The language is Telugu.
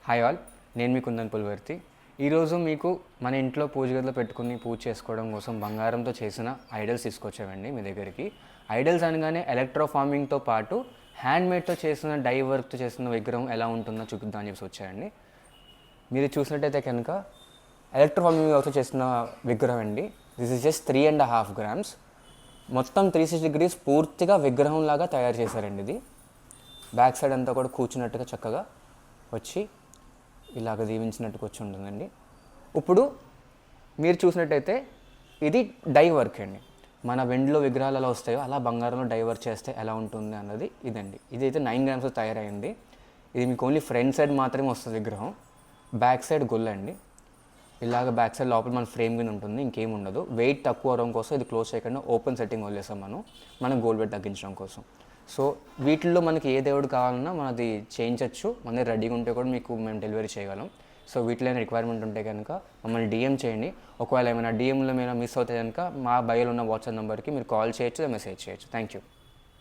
హాయ్ ఆల్, నేను మీ కుందన్ పుల్వర్తి. ఈరోజు మీకు మన ఇంట్లో పూజ గదిలో పెట్టుకుని పూజ చేసుకోవడం కోసం బంగారంతో చేసిన ఐడల్స్ తీసుకొచ్చామండి మీ దగ్గరికి. ఐడల్స్ అనగానే ఎలక్ట్రో ఫార్మింగ్తో పాటు హ్యాండ్మేడ్తో చేసిన డై వర్క్తో చేసిన విగ్రహం ఎలా ఉంటుందో చూపిద్దాం అని చెప్పి వచ్చాయండి. మీరు చూసినట్టయితే కనుక ఎలక్ట్రో ఫార్మింగ్ వర్క్తో చేసిన విగ్రహం అండి. This is just 3.5 grams. మొత్తం 360 degrees పూర్తిగా విగ్రహం లాగా తయారు చేశారండి. ఇది బ్యాక్ సైడ్ అంతా కూడా కూర్చున్నట్టుగా చక్కగా వచ్చి ఇలాగ దీవించినట్టుగా వచ్చి ఉంటుందండి. ఇప్పుడు మీరు చూసినట్టయితే ఇది డై వర్క్ అండి. మన వెండిలో విగ్రహాలు ఎలా వస్తాయో అలా బంగారంలో డై వర్క్ చేస్తే ఎలా ఉంటుంది అన్నది ఇదండి. ఇదైతే 9 grams తయారైంది. ఇది మీకు ఓన్లీ ఫ్రంట్ సైడ్ మాత్రమే వస్తుంది విగ్రహం. బ్యాక్ సైడ్ గొల్ల అండి. ఇలాగ బ్యాక్ సైడ్ లోపల మన ఫ్రేమ్ కింద ఉంటుంది, ఇంకేం ఉండదు. వెయిట్ తక్కువ అవడం కోసం ఇది క్లోజ్ చేయకుండా ఓపెన్ సెట్టింగ్ వదిలేసాం మనం గోల్డ్ వెయిట్ తగ్గించడం కోసం. సో వీటిల్లో మనకి ఏ దేవుడు కావాలన్నా మనది చేయించవచ్చు. మన రెడీగా ఉంటే కూడా మీకు మేము డెలివరీ చేయగలం. సో వీటిలో ఏమైనా రిక్వైర్మెంట్ ఉంటే కనుక మమ్మల్ని DM చేయండి. ఒకవేళ ఏమైనా DMలో మిస్ అవుతే కనుక మా బయోలో ఉన్న వాట్సాప్ నెంబర్కి మీరు కాల్ చేయొచ్చు, మెసేజ్ చేయొచ్చు. Thank you.